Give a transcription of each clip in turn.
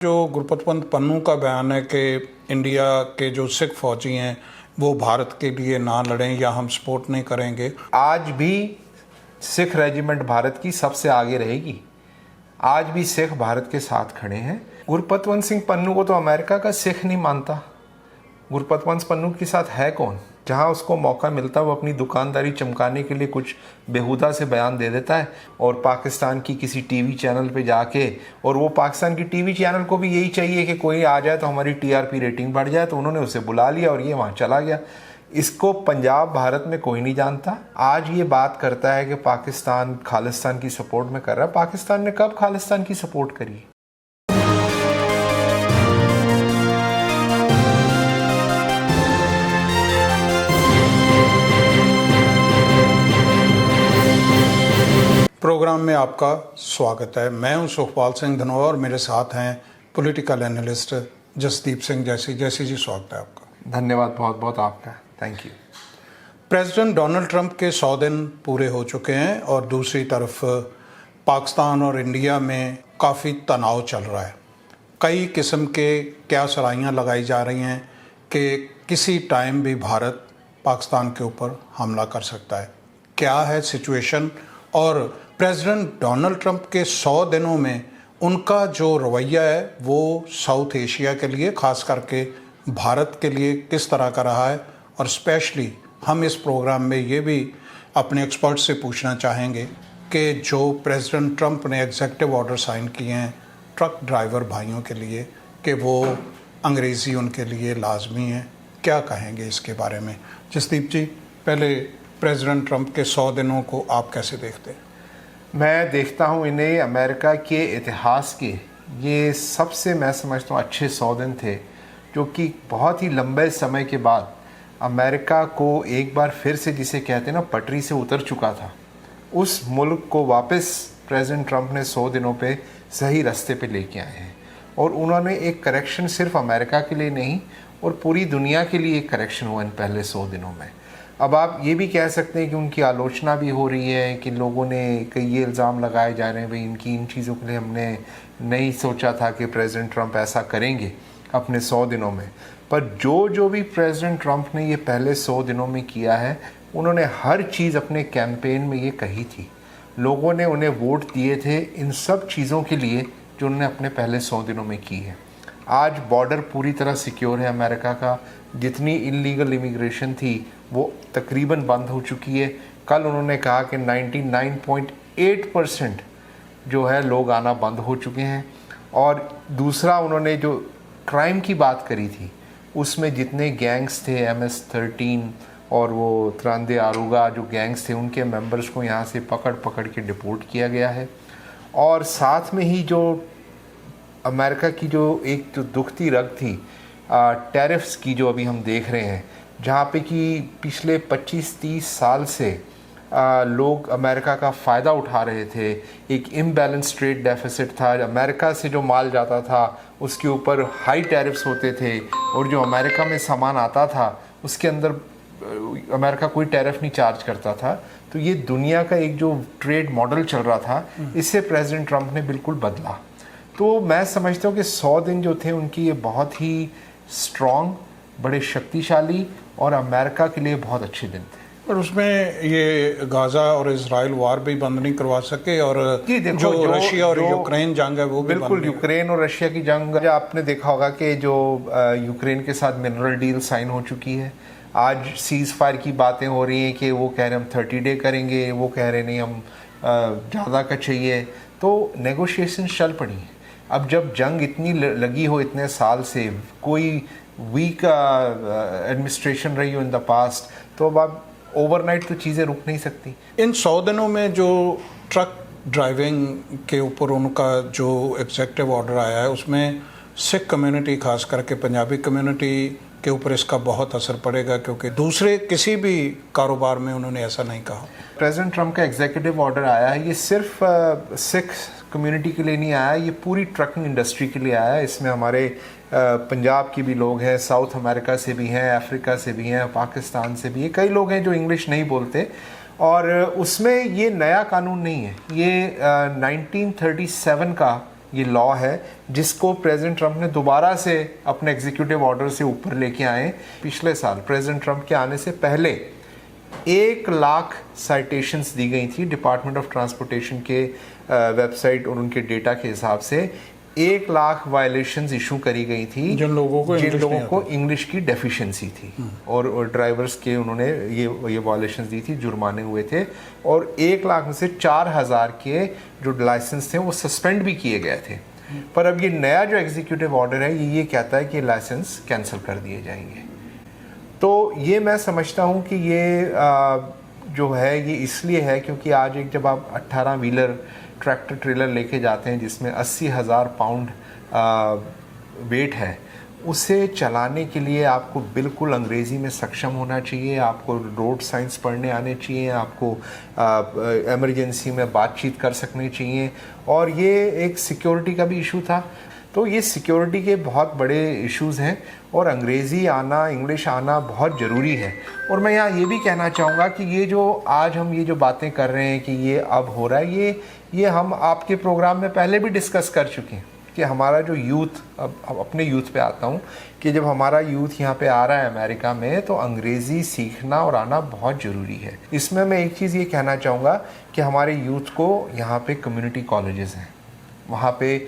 जो गुरपतवंत पन्नू का बयान है कि इंडिया के जो सिख फौजी हैं वो भारत के लिए ना लड़ें या हम सपोर्ट नहीं करेंगे। आज भी सिख रेजिमेंट भारत की सबसे आगे रहेगी। आज भी सिख भारत के साथ खड़े हैं। गुरपतवंत सिंह पन्नू को तो अमेरिका का सिख नहीं मानता। गुरपतवंत पन्नू के साथ है कौन? जहां उसको मौका मिलता है वो अपनी दुकानदारी चमकाने के लिए कुछ बेहुदा से बयान दे देता है और पाकिस्तान की किसी टीवी चैनल पे जाके, और वो पाकिस्तान की टीवी चैनल को भी यही चाहिए कि कोई आ जाए तो हमारी टीआरपी रेटिंग बढ़ जाए, तो उन्होंने उसे बुला लिया और ये वहाँ चला गया। इसको पंजाब भारत में कोई नहीं जानता। आज ये बात करता है कि पाकिस्तान खालिस्तान की सपोर्ट में कर रहा है। पाकिस्तान ने कब खालिस्तान की सपोर्ट करी? प्रोग्राम में आपका स्वागत है। मैं हूं सुखपाल सिंह धनोआ और मेरे साथ हैं पॉलिटिकल एनालिस्ट जसदीप सिंह जैसी जी। स्वागत है आपका। धन्यवाद बहुत बहुत आपका, thank you. President Donald Trump के 100 दिन पूरे हो चुके हैं और दूसरी तरफ पाकिस्तान और इंडिया में काफ़ी तनाव चल रहा है। कई किस्म के क्या सराहियाँ लगाई जा रही हैं कि किसी टाइम भी भारत पाकिस्तान के ऊपर हमला कर सकता है। क्या है सिचुएशन और प्रेसिडेंट डोनाल्ड ट्रंप के 100 दिनों में उनका जो रवैया है वो साउथ एशिया के लिए, ख़ास करके भारत के लिए किस तरह का रहा है, और स्पेशली हम इस प्रोग्राम में ये भी अपने एक्सपर्ट से पूछना चाहेंगे कि जो प्रेसिडेंट ट्रंप ने एग्जीक्यूटिव ऑर्डर साइन किए हैं ट्रक ड्राइवर भाइयों के लिए कि वो अंग्रेज़ी उनके लिए लाजमी है, क्या कहेंगे इसके बारे में? जसदीप जी, पहले प्रेसिडेंट ट्रंप के 100 दिनों को आप कैसे देखते हैं? मैं देखता हूँ इन्हें अमेरिका के इतिहास के ये सबसे, मैं समझता हूँ, अच्छे 100 दिन थे, जो कि बहुत ही लंबे समय के बाद अमेरिका को एक बार फिर से, जिसे कहते हैं ना, पटरी से उतर चुका था, उस मुल्क को वापस प्रेसिडेंट ट्रंप ने 100 दिनों पे सही रास्ते पे लेके आए हैं। और उन्होंने एक करेक्शन सिर्फ अमेरिका के लिए नहीं और पूरी दुनिया के लिए एक करेक्शन हुआ इन पहले 100 दिनों में। अब आप ये भी कह सकते हैं कि उनकी आलोचना भी हो रही है कि लोगों ने कई ये इल्ज़ाम लगाए जा रहे हैं, भाई इनकी इन चीज़ों के लिए हमने नहीं सोचा था कि प्रेसिडेंट ट्रंप ऐसा करेंगे अपने 100 दिनों में। पर जो भी प्रेसिडेंट ट्रंप ने ये पहले 100 दिनों में किया है, उन्होंने हर चीज़ अपने कैंपेन में ये कही थी। लोगों ने उन्हें वोट दिए थे इन सब चीज़ों के लिए जो उन्होंने अपने पहले 100 दिनों में की है। आज बॉर्डर पूरी तरह सिक्योर है अमेरिका का। जितनी इलीगल इमिग्रेशन थी वो तकरीबन बंद हो चुकी है। कल उन्होंने कहा कि 99.8% जो है लोग आना बंद हो चुके हैं। और दूसरा, उन्होंने जो क्राइम की बात करी थी उसमें जितने गैंग्स थे, MS-13 और वो त्रांदे आरूगा जो गैंग्स थे, उनके मेंबर्स को यहाँ से पकड़ के डिपोर्ट किया गया है। और साथ में ही जो अमेरिका की जो एक जो दुखती रग थी टैरिफ्स की, जो अभी हम देख रहे हैं, जहाँ पे कि पिछले 25-30 साल से लोग अमेरिका का फ़ायदा उठा रहे थे। एक इम्बैलेंस ट्रेड डेफिसिट था। अमेरिका से जो माल जाता था उसके ऊपर हाई टैरिफ्स होते थे और जो अमेरिका में सामान आता था उसके अंदर अमेरिका कोई टैरिफ नहीं चार्ज करता था। तो ये दुनिया का एक जो ट्रेड मॉडल चल रहा था, इसे प्रेसिडेंट ट्रंप ने बिल्कुल बदला। तो मैं समझता हूँ कि 100 दिन जो थे उनकी ये बहुत ही स्ट्रॉन्ग, बड़े शक्तिशाली और अमेरिका के लिए बहुत अच्छे दिन थे। और उसमें ये गाज़ा और इजराइल वार भी बंद नहीं करवा सके, और जो रशिया और यूक्रेन जंग है वो भी बिल्कुल, यूक्रेन और रशिया की जंग, आपने देखा होगा कि जो यूक्रेन के साथ मिनरल डील साइन हो चुकी है। आज सीज़ फायर की बातें हो रही हैं कि वो कह रहे हम 30 डे करेंगे, वो कह रहे नहीं हम ज़्यादा का चाहिए। तो नेगोशिएशन चल पड़ी है। अब जब जंग इतनी लगी हो इतने साल से, कोई वीक एडमिनिस्ट्रेशन रही हो इन द पास्ट, तो अब आप ओवरनाइट तो चीज़ें रुक नहीं सकती। इन 100 दिनों में जो ट्रक ड्राइविंग के ऊपर उनका जो एग्जीक्यूटिव ऑर्डर आया है उसमें सिख कम्युनिटी, खास करके पंजाबी कम्युनिटी के ऊपर इसका बहुत असर पड़ेगा, क्योंकि दूसरे किसी भी कारोबार में उन्होंने ऐसा नहीं कहा। प्रेसिडेंट ट्रंप का एग्जीक्यूटिव ऑर्डर आया है, ये सिर्फ सिख कम्युनिटी के लिए नहीं आया, ये पूरी ट्रकिंग इंडस्ट्री के लिए आया है। इसमें हमारे पंजाब के भी लोग हैं, साउथ अमेरिका से भी हैं, अफ्रीका से भी हैं, पाकिस्तान से भी हैं, कई लोग हैं जो इंग्लिश नहीं बोलते। और उसमें ये नया कानून नहीं है, ये 1937 का ये लॉ है जिसको प्रेसिडेंट ट्रंप ने दोबारा से अपने एग्जीक्यूटिव ऑर्डर से ऊपर लेके आए। पिछले साल प्रेसिडेंट ट्रंप के आने से पहले 1,00,000 साइटेशंस दी गई थी डिपार्टमेंट ऑफ ट्रांसपोर्टेशन के वेबसाइट और उनके डेटा के हिसाब से 1,00,000 वायलेशंस इशू करी गई थी जिन लोगों को इंग्लिश की डेफिशिएंसी थी और ड्राइवर्स के उन्होंने ये वायलेशंस दी थी, जुर्माने हुए थे और 1,00,000 में से 4,000 के जो लाइसेंस थे वो सस्पेंड भी किए गए थे। पर अब ये नया जो एग्जीक्यूटिव ऑर्डर है ये कहता है कि लाइसेंस कैंसिल कर दिए जाएंगे। तो ये मैं समझता हूँ कि ये जो है ये इसलिए है क्योंकि आज एक जब आप 18 व्हीलर ट्रैक्टर ट्रेलर लेके जाते हैं जिसमें 80,000 पाउंड वेट है, उसे चलाने के लिए आपको बिल्कुल अंग्रेज़ी में सक्षम होना चाहिए, आपको रोड साइंस पढ़ने आने चाहिए, आपको इमरजेंसी में बातचीत कर सकने चाहिए और ये एक सिक्योरिटी का भी इशू था। तो ये सिक्योरिटी के बहुत बड़े इश्यूज़ हैं और अंग्रेज़ी आना, इंग्लिश आना बहुत ज़रूरी है। और मैं यहाँ ये भी कहना चाहूँगा कि ये जो आज हम ये जो बातें कर रहे हैं कि ये अब हो रहा है, ये हम आपके प्रोग्राम में पहले भी डिस्कस कर चुके हैं कि हमारा जो यूथ, अब अपने यूथ पे आता हूँ कि जब हमारा यूथ यहाँ पे आ रहा है अमेरिका में तो अंग्रेज़ी सीखना और आना बहुत ज़रूरी है। इसमें मैं एक चीज़ ये कहना चाहूँगा कि हमारे यूथ को यहाँ पे कम्युनिटी कॉलेजेस हैं, वहाँ पे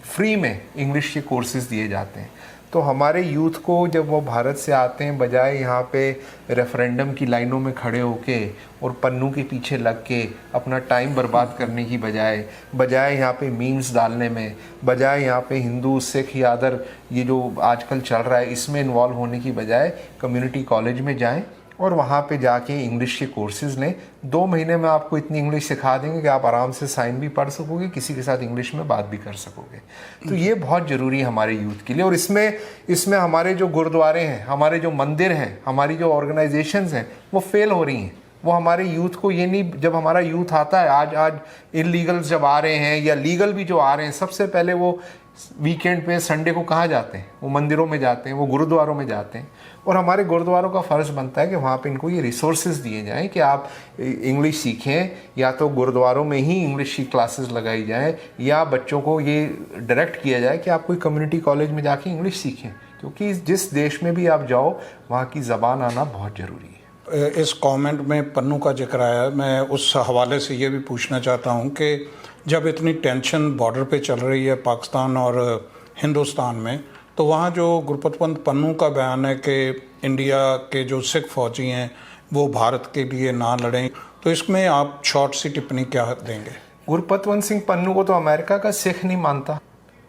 फ्री में इंग्लिश के कोर्सेज दिए जाते हैं। तो हमारे यूथ को जब वो भारत से आते हैं, बजाय यहाँ पे रेफरेंडम की लाइनों में खड़े होके और पन्नू के पीछे लग के अपना टाइम बर्बाद करने की बजाय यहाँ पे मीम्स डालने में, बजाय यहाँ पे हिंदू सिख या अदर ये जो आजकल चल रहा है इसमें इन्वॉल्व होने की बजाय कम्युनिटी कॉलेज में जाएं और वहाँ पे जाके इंग्लिश के कोर्सेज़ लें। 2 महीने में आपको इतनी इंग्लिश सिखा देंगे कि आप आराम से साइन भी पढ़ सकोगे, किसी के साथ इंग्लिश में बात भी कर सकोगे। तो ये बहुत ज़रूरी है हमारे यूथ के लिए। और इसमें हमारे जो गुरुद्वारे हैं, हमारे जो मंदिर हैं, हमारी जो ऑर्गेनाइजेशंस हैं वो फेल हो रही हैं। वो हमारे यूथ को ये नहीं, जब हमारा यूथ आता है आज इलीगल्स जब आ रहे हैं या लीगल भी जो आ रहे हैं, सबसे पहले वो वीकेंड पे संडे को कहाँ जाते हैं? वो मंदिरों में जाते हैं, वो गुरुद्वारों में जाते हैं। और हमारे गुरुद्वारों का फ़र्ज़ बनता है कि वहाँ पे इनको ये रिसोर्सेज दिए जाएं कि आप इंग्लिश सीखें, या तो गुरुद्वारों में ही इंग्लिश की क्लासेस लगाई जाएं या बच्चों को ये डायरेक्ट किया जाए कि आप कोई कम्युनिटी कॉलेज में जाके इंग्लिश सीखें, क्योंकि जिस देश में भी आप जाओ वहाँ की ज़बान आना बहुत ज़रूरी है। इस कमेंट में पन्नू का जिक्र आया, मैं उस हवाले से ये भी पूछना चाहता हूँ कि जब इतनी टेंशन बॉर्डर पे चल रही है पाकिस्तान और हिंदुस्तान में, तो वहाँ जो गुरपत पंत पन्नू का बयान है कि इंडिया के जो सिख फौजी हैं वो भारत के लिए ना लड़ें, तो इसमें आप शॉर्ट सी टिप्पणी क्या देंगे? गुरपतवंत सिंह पन्नू को तो अमेरिका का सिख नहीं मानता।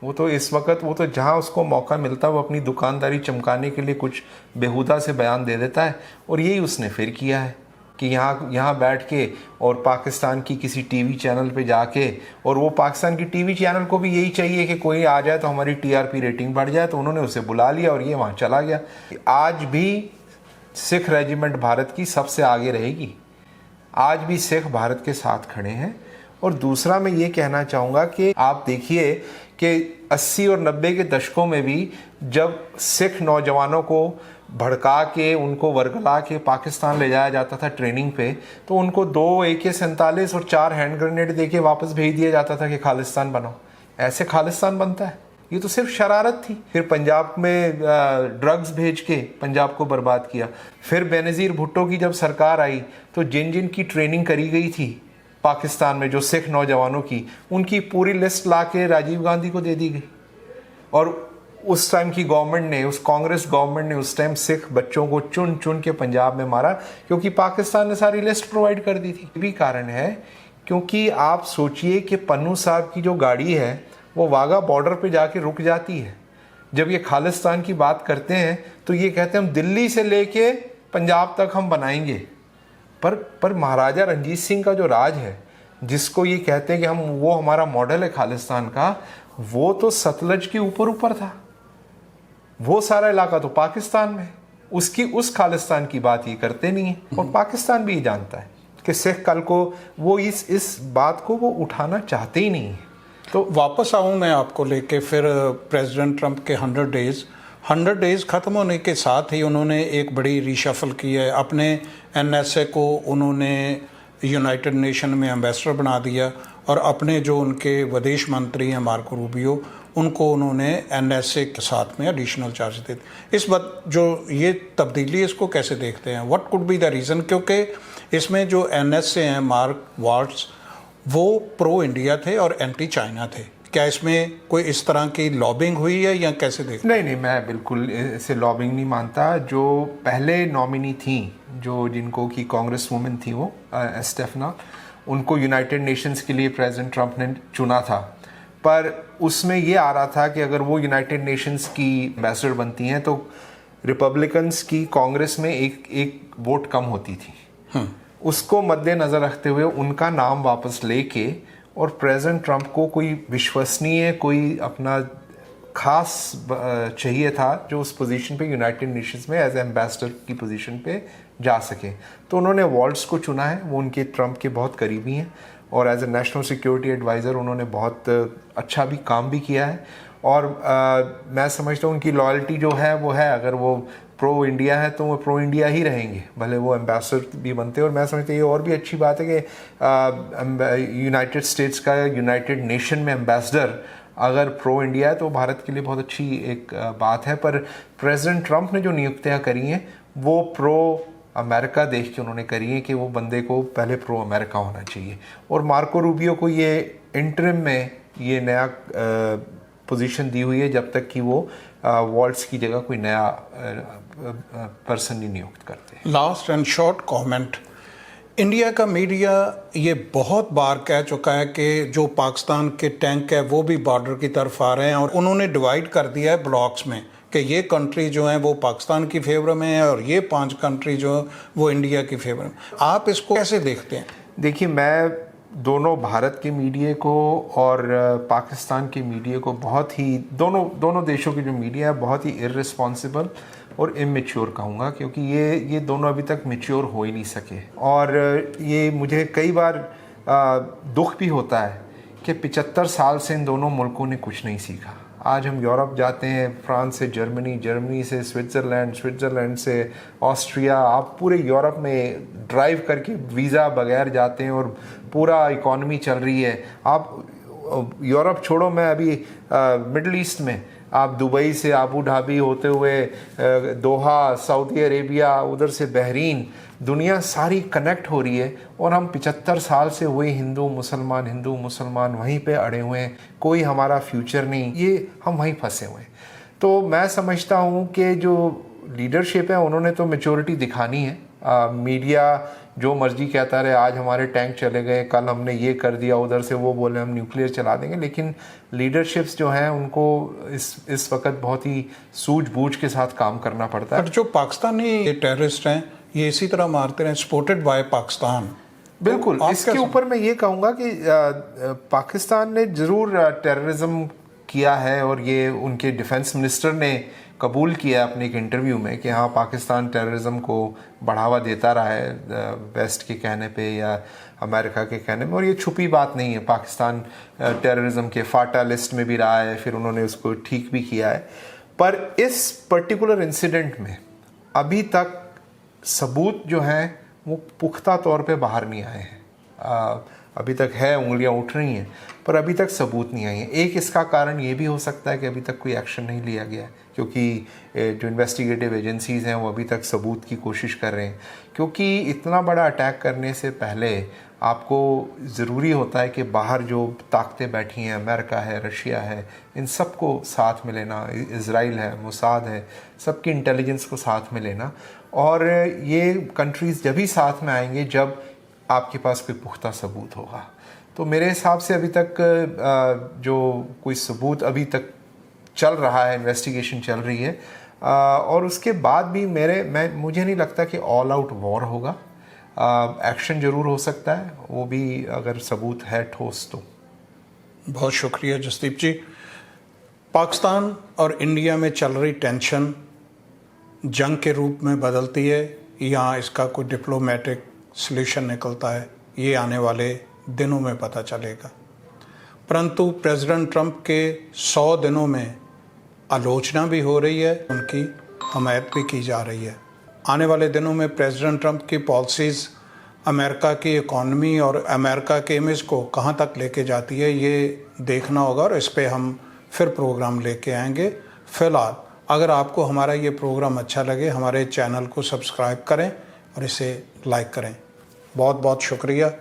वो तो इस वक्त वो तो जहाँ उसको मौका मिलता है वो अपनी दुकानदारी चमकाने के लिए कुछ बेहुदा से बयान दे देता है। और यही उसने फिर किया है कि यहाँ बैठ के और पाकिस्तान की किसी टीवी चैनल पे जाके, और वो पाकिस्तान की टीवी चैनल को भी यही चाहिए कि कोई आ जाए तो हमारी टीआरपी रेटिंग बढ़ जाए, तो उन्होंने उसे बुला लिया और ये वहाँ चला गया। आज भी सिख रेजिमेंट भारत की सबसे आगे रहेगी, आज भी सिख भारत के साथ खड़े हैं। और दूसरा मैं ये कहना चाहूँगा कि आप देखिए कि 80 और 90 के दशकों में भी जब सिख नौजवानों को भड़का के उनको वर्गला के पाकिस्तान ले जाया जाता था ट्रेनिंग पे, तो उनको 2 AK-47 और 4 हैंड ग्रेनेड दे के वापस भेज दिया जाता था कि खालिस्तान बनाओ। ऐसे खालिस्तान बनता है? ये तो सिर्फ शरारत थी। फिर पंजाब में ड्रग्स भेज के पंजाब को बर्बाद किया। फिर बेनज़ीर भुट्टो की जब सरकार आई तो जिन जिन की ट्रेनिंग करी गई थी पाकिस्तान में जो सिख नौजवानों की, उनकी पूरी लिस्ट ला के राजीव गांधी को दे दी गई। और उस टाइम की गवर्नमेंट ने, उस कांग्रेस गवर्नमेंट ने उस टाइम सिख बच्चों को चुन चुन के पंजाब में मारा, क्योंकि पाकिस्तान ने सारी लिस्ट प्रोवाइड कर दी थी। ये भी कारण है क्योंकि आप सोचिए कि पन्नू साहब की जो गाड़ी है वो वाघा बॉर्डर पे जाके रुक जाती है। जब ये खालिस्तान की बात करते हैं तो ये कहते हैं हम दिल्ली से लेके पंजाब तक हम बनाएंगे। पर महाराजा रंजीत सिंह का जो राज है, जिसको ये कहते हैं कि वो हमारा मॉडल है खालिस्तान का, वो तो सतलज के ऊपर था। वो सारा इलाका तो पाकिस्तान में, उस खालिस्तान की बात ये करते नहीं है। और पाकिस्तान भी ये जानता है कि सिख कल को वो इस बात को वो उठाना चाहते ही नहीं है। तो वापस आऊँ मैं आपको लेके फिर प्रेसिडेंट ट्रंप के 100 डेज़ ख़त्म होने के साथ ही उन्होंने एक बड़ी रीशफल की है। अपने NSA को उन्होंने यूनाइटेड नेशन में एम्बेसडर बना दिया और अपने जो उनके विदेश मंत्री हैं मार्को रूबियो, उनको उन्होंने एनएसए के साथ में एडिशनल चार्ज दे दिए। इस बात जो ये तब्दीली, इसको कैसे देखते हैं? What could be the reason? क्योंकि इसमें जो एनएसए हैं मार्क वाल्ट्ज, वो प्रो इंडिया थे और एंटी चाइना थे। क्या इसमें कोई इस तरह की लॉबिंग हुई है या कैसे देखते? नहीं, मैं बिल्कुल इसे लॉबिंग नहीं मानता। जो पहले नॉमिनी थी, जो जिनको की कांग्रेस वुमेन थी, वो स्टेफना, उनको यूनाइटेड नेशंस के लिए प्रेसिडेंट ट्रंप ने चुना था। पर उसमें ये आ रहा था कि अगर वो यूनाइटेड नेशंस की एम्बेसडर बनती हैं तो रिपब्लिकन्स की कांग्रेस में एक वोट कम होती थी। उसको मद्देनज़र रखते हुए उनका नाम वापस लेके और प्रेसिडेंट ट्रंप को कोई विश्वसनीय, कोई अपना खास चाहिए था जो उस पोजीशन पे यूनाइटेड नेशंस में एज एम्बेसडर की पोजीशन पे जा सके। तो उन्होंने वॉल्ट्स को चुना है। वो उनके ट्रंप के बहुत करीबी हैं और as a national security adviser उन्होंने बहुत अच्छा भी काम भी किया है। और मैं समझता हूँ उनकी लॉयल्टी जो है वो है, अगर वो प्रो इंडिया है तो वो प्रो इंडिया ही रहेंगे, भले वो एम्बेसडर भी बनते हैं। और मैं समझता हूँ ये और भी अच्छी बात है कि यूनाइटेड स्टेट्स का यूनाइटेड नेशन में एम्बेसडर अगर प्रो इंडिया है तो भारत के लिए बहुत अच्छी एक बात है। पर प्रेसिडेंट ट्रंप ने जो नियुक्तियाँ करी हैं वो प्रो अमेरिका देख के उन्होंने करी है कि वो बंदे को पहले प्रो अमेरिका होना चाहिए। और मार्को रूबियो को ये इंटरिम में ये नया पोजीशन दी हुई है जब तक कि वो वॉल्ट्स की जगह कोई नया पर्सन नहीं नियुक्त करते। Last and short comment, India का मीडिया ये बहुत बार कह चुका है कि जो पाकिस्तान के टैंक है वो भी बॉर्डर की तरफ आ रहे हैं, और उन्होंने डिवाइड कर दिया है ब्लॉक्स में कि ये कंट्री जो है वो पाकिस्तान की फेवर में है और ये 5 कंट्री जो वो इंडिया की फेवर में। आप इसको कैसे देखते हैं? देखिए, मैं दोनों भारत के मीडिया को और पाकिस्तान के मीडिया को बहुत ही, दोनों देशों की जो मीडिया है बहुत ही इररिस्पॉन्सिबल और इमेच्योर कहूँगा, क्योंकि ये दोनों अभी तक मैच्योर हो ही नहीं सके। और ये मुझे कई बार दुख भी होता है कि 75 साल से इन दोनों मुल्कों ने कुछ नहीं सीखा। आज हम यूरोप जाते हैं, फ्रांस से जर्मनी, जर्मनी से स्विट्ज़रलैंड, स्विट्ज़रलैंड से ऑस्ट्रिया, आप पूरे यूरोप में ड्राइव करके वीज़ा बगैर जाते हैं और पूरा इकॉनमी चल रही है। आप यूरोप छोड़ो, मैं अभी मिडल ईस्ट में, आप दुबई से आबू धाबी होते हुए दोहा, सऊदी अरेबिया, उधर से बहरीन, दुनिया सारी कनेक्ट हो रही है और हम 75 साल से वही हिंदू मुसलमान वहीं पे अड़े हुए हैं। कोई हमारा फ्यूचर नहीं, ये हम वहीं फंसे हुए हैं। तो मैं समझता हूँ कि जो लीडरशिप है उन्होंने तो मैच्योरिटी दिखानी है। मीडिया जो मर्जी कहता रहे, आज हमारे टैंक चले गए, कल हमने ये कर दिया, उधर से वो बोले हम न्यूक्लियर चला देंगे, लेकिन लीडरशिप्स जो हैं उनको इस वक्त बहुत ही सूझबूझ के साथ काम करना पड़ता है। पर जो पाकिस्तानी टेररिस्ट हैं ये इसी तरह मारते रहे, सपोर्टेड बाय पाकिस्तान। बिल्कुल, इसके ऊपर मैं ये कहूँगा कि पाकिस्तान ने ज़रूर टेररिज्म किया है और ये उनके डिफेंस मिनिस्टर ने कबूल किया अपने एक इंटरव्यू में कि हाँ, पाकिस्तान टेररिज्म को बढ़ावा देता रहा है वेस्ट के कहने पे या अमेरिका के कहने में। और ये छुपी बात नहीं है, पाकिस्तान टेररिज्म के फाटा लिस्ट में भी रहा है, फिर उन्होंने उसको ठीक भी किया है। पर इस पर्टिकुलर इंसिडेंट में अभी तक सबूत जो हैं वो पुख्ता तौर पे बाहर नहीं आए हैं। अभी तक है, उंगलियां उठ रही हैं, पर अभी तक सबूत नहीं आई हैं। एक इसका कारण ये भी हो सकता है कि अभी तक कोई एक्शन नहीं लिया गया है, क्योंकि जो इन्वेस्टिगेटिव एजेंसीज़ हैं वो अभी तक सबूत की कोशिश कर रहे हैं। क्योंकि इतना बड़ा अटैक करने से पहले आपको ज़रूरी होता है कि बाहर जो ताकतें बैठी हैं, अमेरिका है, रशिया है, इन सबको साथ में लेना, इज़राइल है, मोसाद है, सबकी इंटेलिजेंस को साथ में लेना। और ये कंट्रीज़ जब ही साथ में आएंगे जब आपके पास कोई पुख्ता सबूत होगा। तो मेरे हिसाब से अभी तक जो कोई सबूत अभी तक चल रहा है, इन्वेस्टिगेशन चल रही है, और उसके बाद भी मुझे नहीं लगता कि ऑल आउट वॉर होगा। एक्शन ज़रूर हो सकता है, वो भी अगर सबूत है ठोस तो। बहुत शुक्रिया जसदीप जी। पाकिस्तान और इंडिया में चल रही टेंशन जंग के रूप में बदलती है या इसका कोई डिप्लोमेटिक सॉल्यूशन निकलता है, ये आने वाले दिनों में पता चलेगा। परंतु प्रेसिडेंट ट्रंप के 100 दिनों में आलोचना भी हो रही है, उनकी हमायत भी की जा रही है। आने वाले दिनों में प्रेसिडेंट ट्रंप की पॉलिसीज़ अमेरिका की इकॉनमी और अमेरिका के इमेज को कहाँ तक लेके जाती है, ये देखना होगा और इस पे हम फिर प्रोग्राम लेके आएंगे। फ़िलहाल अगर आपको हमारा ये प्रोग्राम अच्छा लगे, हमारे चैनल को सब्सक्राइब करें और इसे लाइक करें। बहुत बहुत शुक्रिया।